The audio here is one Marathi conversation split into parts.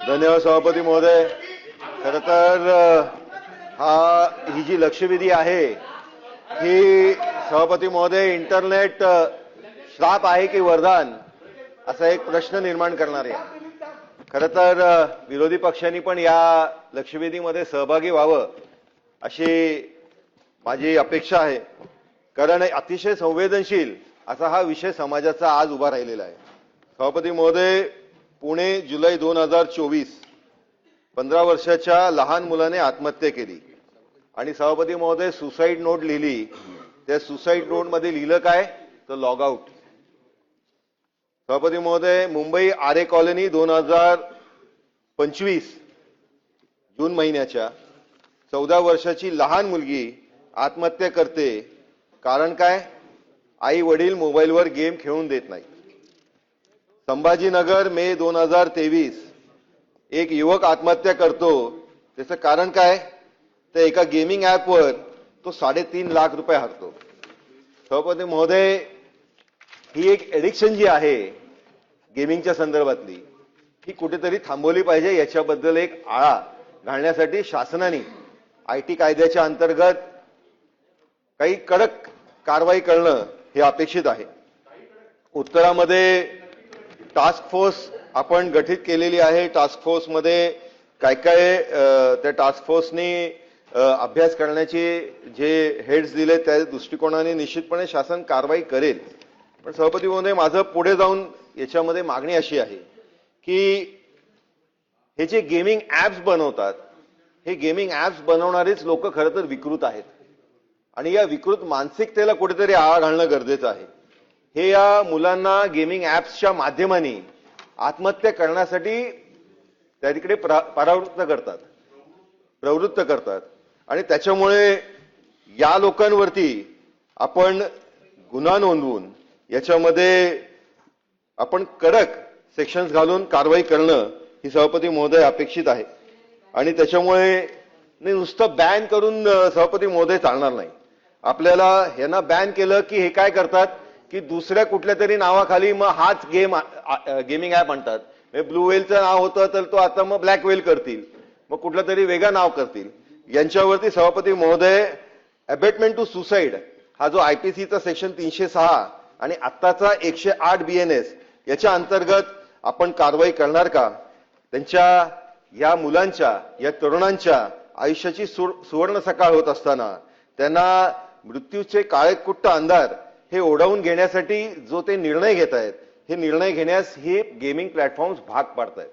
धन्यवाद सभापती महोदय. खरं तर ही जी लक्षवेधी आहे ही सभापती महोदय इंटरनेट श्राप आहे की वरदान असा एक प्रश्न निर्माण करणारे आहे. खरं तर विरोधी पक्षांनी पण या लक्षवेधीमध्ये सहभागी व्हावं अशी माझी अपेक्षा आहे. कारण अतिशय संवेदनशील असा हा विषय समाजाचा आज उभा राहिलेला आहे. सभापती महोदय, पुणे जुलै 2024 15 वर्षाच्या लहान मुलाने आत्महत्या केली आणि सभापती महोदय सुसाईड नोट लिहिली. त्या सुसाईड नोट मध्ये लिहिलं काय तर लॉग आउट. सभापती महोदय, मुंबई आरे कॉलनी 2025 जून महिन्याच्या 14 वर्षाची लहान मुलगी आत्महत्या करते. कारण काय? आई वडील मोबाईलवर गेम खेळून देत नाही. संभाजीनगर मे 2023 एक युवक आत्महत्या करतो. त्याचं कारण काय? तर एका गेमिंग ऍपवर तो 3.5 लाख रुपये हरतो. सभापती महोदय, ही एक एडिक्शन जी आहे गेमिंगच्या संदर्भातली ही कुठेतरी थांबवली पाहिजे. याच्याबद्दल एक आळा घालण्यासाठी शासनाने IT कायद्याच्या अंतर्गत काही कडक कारवाई करणं हे अपेक्षित आहे. उत्तरामध्ये टास्क फोर्स आपण गठीत केलेली आहे. टास्क फोर्समध्ये काय काय त्या टास्क फोर्सनी अभ्यास करण्याचे जे हेड्स दिले त्या दृष्टिकोनाने निश्चितपणे शासन कारवाई करेल. पण सभापती महोदय, माझं पुढे जाऊन याच्यामध्ये मागणी अशी आहे की हे जे गेमिंग ऍप्स बनवतात हे गेमिंग ऍप्स बनवणारेच लोक खरं तर विकृत आहेत आणि या विकृत मानसिकतेला कुठेतरी आळा घालणं गरजेचं आहे. हे या मुलांना गेमिंग ऍप्सच्या माध्यमाने आत्महत्या करण्यासाठी त्या तिकडे प्रवृत्त करतात आणि त्याच्यामुळे या लोकांवरती आपण गुन्हा नोंदवून याच्यामध्ये आपण कडक सेक्शन्स घालून कारवाई करणं ही सभापती महोदय अपेक्षित आहे. आणि त्याच्यामुळे नुसतं बॅन करून सभापती महोदय चालणार नाही. आपल्याला यांना बॅन केलं की हे काय करतात की दुसऱ्या कुठल्या तरी नावाखाली मग हाच गेमिंग ऍप आणतात. ब्लू व्हेलचं नाव होतं तर तो आता मग ब्लॅक व्हेल करतील, मग कुठलं तरी वेगळं नाव करतील. यांच्यावरती सभापती महोदय अबेटमेंट टू सुसाईड हा जो IPCचा सेक्शन 306 आणि आत्ताचा 108 BNS याच्या अंतर्गत आपण कारवाई करणार का? त्यांच्या या मुलांच्या या तरुणांच्या आयुष्याची सुवर्ण सकाळ होत असताना त्यांना मृत्यूचे काळेकुट्ट अंधार हे ओढावून घेण्यासाठी जो ते निर्णय घेत आहेत हे निर्णय घेण्यास हे गेमिंग प्लॅटफॉर्म्स भाग पाडतायत.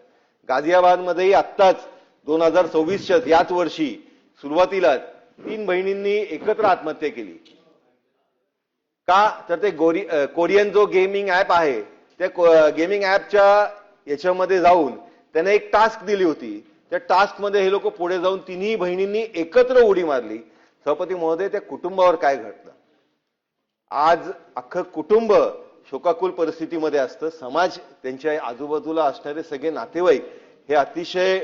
गाझियाबादमध्येही आत्ताच 2024च्या याच वर्षी सुरुवातीला 3 बहिणींनी एकत्र आत्महत्या केली. का? तर ते कोरियन जो गेमिंग ऍप आहे त्या गेमिंग ऍपच्या याच्यामध्ये जाऊन त्याने एक टास्क दिली होती. त्या टास्क मध्ये हे लोक पुढे जाऊन तिन्ही बहिणींनी एकत्र उडी मारली. सभापती महोदय, त्या कुटुंबावर काय घडतं? आज अख्खं कुटुंब शोकाकुल परिस्थितीमध्ये असतं. समाज, त्यांच्या आजूबाजूला असणारे सगळे नातेवाईक हे अतिशय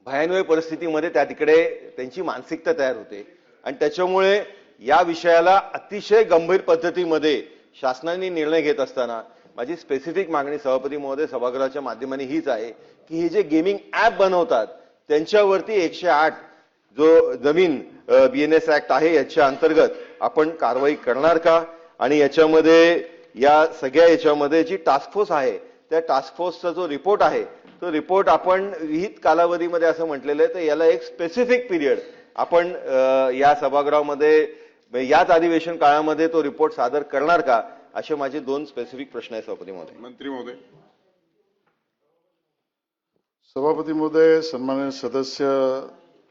भयानक परिस्थितीमध्ये त्या तिकडे त्यांची मानसिकता तयार होते आणि त्याच्यामुळे या विषयाला अतिशय गंभीर पद्धतीमध्ये शासनाने निर्णय घेत असताना माझी स्पेसिफिक मागणी सभापती महोदय सभागृहाच्या माध्यमाने हीच आहे की हे जे गेमिंग ऍप बनवतात त्यांच्यावरती 108 जो नवीन BNS ऍक्ट आहे याच्या अंतर्गत आपण कारवाई करणार का? आणि याच्यामध्ये या सगळ्या याच्यामध्ये जी टास्क फोर्स आहे त्या टास्क फोर्सचा जो रिपोर्ट आहे तो रिपोर्ट आपण विहित कालावधीमध्ये असं म्हटलेलं आहे तर याला एक स्पेसिफिक पिरियड आपण या सभागृहामध्ये याच अधिवेशन काळामध्ये तो रिपोर्ट सादर करणार का? असे माझे 2 स्पेसिफिक प्रश्न आहेत सभापती महोदय. मंत्री महोदय. सभापती महोदय, सन्माननीय सदस्य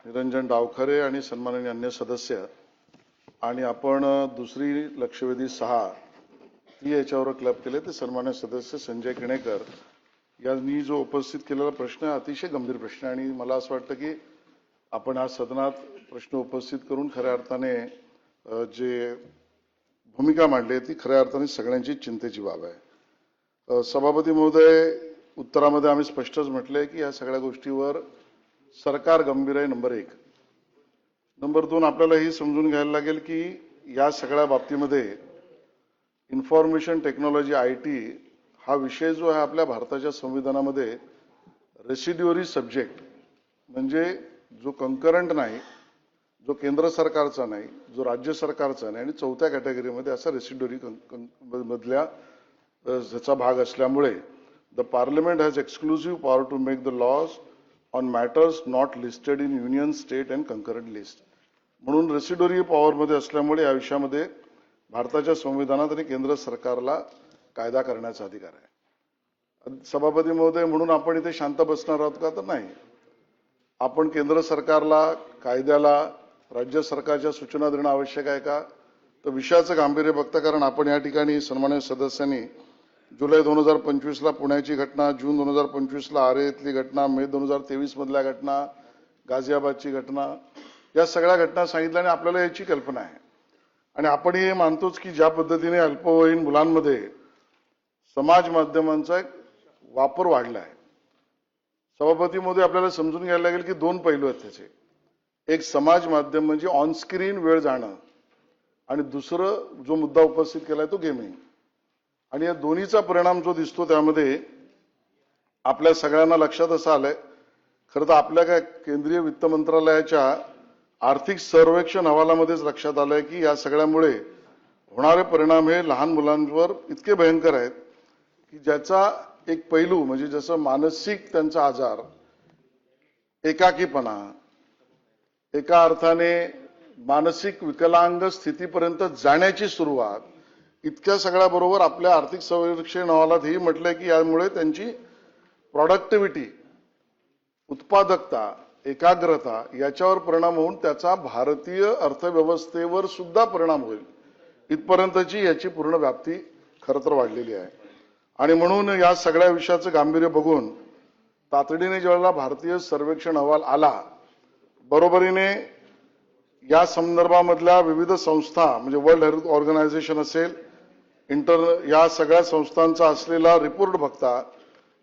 निरंजन डावखरे आणि सन्माननीय अन्य सदस्य आणि आपण दुसरी लक्षवेधी 6 ती याच्यावर क्लब केले ते सन्माननीय सदस्य संजय किणेकर यांनी जो उपस्थित केलेला प्रश्न अतिशय गंभीर प्रश्न आणि मला असं वाटतं की आपण हा सदनात प्रश्न उपस्थित करून खऱ्या अर्थाने जे भूमिका मांडली ती खऱ्या अर्थाने सगळ्यांची चिंतेची बाब आहे. सभापती महोदय, उत्तरामध्ये आम्ही स्पष्टच म्हटलंय की या सगळ्या गोष्टीवर सरकार गंभीर आहे. नंबर 1. नंबर 2, आपल्याला ही समजून घ्यायला लागेल की या सगळ्या बाबतीमध्ये इन्फॉर्मेशन टेक्नॉलॉजी IT हा विषय जो आहे आपल्या भारताच्या संविधानामध्ये रेसिड्युअरी सब्जेक्ट म्हणजे जो कंकरंट नाही, जो केंद्र सरकारचा नाही, जो राज्य सरकारचा नाही आणि चौथ्या कॅटेगरीमध्ये असा रेसिड्युअरी मधल्या त्याचा भाग असल्यामुळे the parliament has exclusive power to make the laws on matters not listed in union, state and concurrent list. म्हणून रेसिड्युअरी पॉवरमध्ये असल्यामुळे या विषयामध्ये भारताच्या संविधानात आणि केंद्र सरकारला कायदा करण्याचा अधिकार आहे. सभापती महोदय, म्हणून आपण इथे शांत बसणार आहोत का? तर नाही. आपण केंद्र सरकारला, कायद्याला, राज्य सरकारच्या सूचना देणं आवश्यक आहे का? तर विषयाचं गांभीर्य बघता, कारण आपण या ठिकाणी सन्माननीय सदस्यांनी जुलै 2025ला पुण्याची घटना, जून 2025ला आरे येथली घटना, मे 2023 मधल्या घटना, गाझियाबादची घटना, या सगळ्या घटना सांगितल्या आणि आपल्याला याची कल्पना आहे. आणि आपण हे मानतोच की ज्या पद्धतीने अल्पवयीन मुलांमध्ये समाज माध्यमांचा एक वापर वाढला आहे. सभापती महोदय, आपल्याला समजून घ्यायला लागेल की दोन पैलू आहेत त्याचे. एक समाज माध्यम म्हणजे ऑन स्क्रीन वेळ जाणं आणि दुसरं जो मुद्दा उपस्थित केलाय तो गेमिंग. आणि या दोन्हीचा परिणाम जो दिसतो त्यामध्ये आपल्या सगळ्यांना लक्षात असं आलंय, खरं तर आपल्या काय केंद्रीय वित्त मंत्रालयाच्या आर्थिक सर्वेक्षण अहवालामध्येच लक्षात आलंय की या सगळ्यामुळे होणारे परिणाम हे लहान मुलांवर इतके भयंकर आहेत की ज्याचा एक पैलू म्हणजे जसं मानसिक त्यांचा आजार, एकाकीपणा, एका अर्थाने मानसिक विकलांग स्थितीपर्यंत जाण्याची सुरुवात, इतक्या सगळ्याबरोबर आपल्या आर्थिक सर्वेक्षण अहवालात ही म्हटलंय की यामुळे त्यांची प्रॉडक्टिव्हिटी, उत्पादकता, एकाग्रता याच्यावर परिणाम होऊन त्याचा भारतीय अर्थव्यवस्थेवर सुद्धा परिणाम होईल इथपर्यंतची याची पूर्ण व्याप्ती खरं तर वाढलेली आहे. आणि म्हणून या सगळ्या विषयाचं गांभीर्य बघून तातडीने ज्यावेळेला भारतीय सर्वेक्षण अहवाल आला, बरोबरीने या संदर्भामधल्या विविध संस्था म्हणजे वर्ल्ड हेल्थ ऑर्गनायझेशन असेल, या सगळ्या संस्थांचा असलेला रिपोर्ट बघता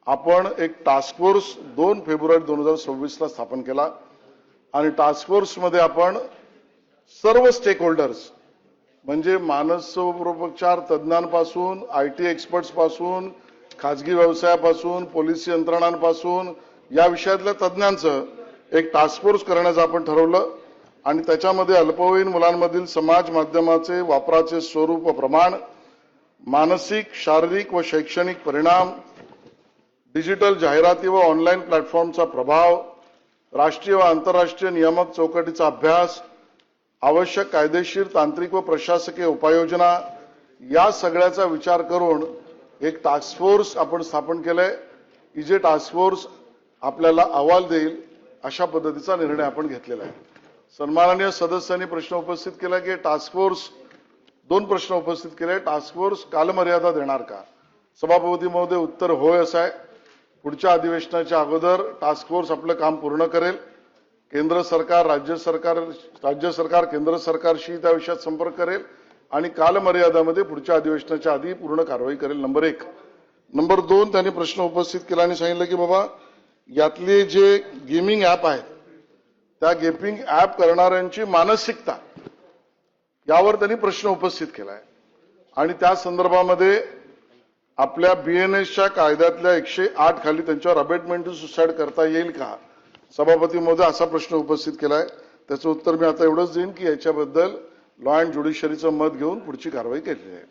आपण एक टास्क फोर्स 2 फेब्रुवारी 2026ला स्थापन केला. आणि टास्क फोर्समध्ये आपण सर्व स्टेक होल्डर्स म्हणजे मानसोपचार तज्ज्ञांपासून, IT एक्सपर्ट्स पासून, खाजगी व्यवसायापासून, पोलीस यंत्रणांपासून या विषयातल्या तज्ज्ञांचं एक टास्क फोर्स करण्याचं आपण ठरवलं. आणि त्याच्यामध्ये अल्पवयीन मुलांमधील समाज माध्यमाचे वापराचे स्वरूप व प्रमाण, मानसिक, शारीरिक व शैक्षणिक परिणाम, डिजिटल जाहिराती व ऑनलाईन प्लॅटफॉर्मचा प्रभाव, राष्ट्रीय व आंतरराष्ट्रीय नियामक चौकटीचा अभ्यास, आवश्यक कायदेशीर, तांत्रिक व प्रशासकीय उपाययोजना या सगळ्याचा विचार करून एक टास्क फोर्स आपण स्थापन केलंय की जे टास्क फोर्स आपल्याला अहवाल देईल अशा पद्धतीचा निर्णय आपण घेतलेला आहे. सन्माननीय सदस्यांनी प्रश्न उपस्थित केला की टास्क फोर्स 2 प्रश्न उपस्थित केले. टास्क फोर्स कालमर्यादा देणार का? सभापती महोदय, उत्तर होय असं आहे. पुढच्या अधिवेशनाच्या अगोदर टास्क फोर्स आपलं काम पूर्ण करेल. केंद्र सरकार, राज्य सरकार केंद्र सरकारशी त्या विषयात संपर्क करेल आणि कालमर्यादामध्ये पुढच्या अधिवेशनाच्या आधी पूर्ण कारवाई करेल. नंबर 1. नंबर 2, त्यांनी प्रश्न उपस्थित केला आणि सांगितलं की बाबा यातले जे गेमिंग ऍप आहेत त्या गेमिंग ऍप करणाऱ्यांची मानसिकता यावर त्यांनी प्रश्न उपस्थित केलाय. आणि त्या संदर्भामध्ये आपल्या BNSच्या कायद्यातल्या 108 खाली त्यांच्यावर अबेटमेंट टू सुसाईड करता येईल का? सभापती महोदय, असा प्रश्न उपस्थित केलाय. त्याचं उत्तर मी आता एवढंच देईन की याच्याबद्दल लॉ अँड ज्युडिशरीचं मत घेऊन पुढची कारवाई केली आहे.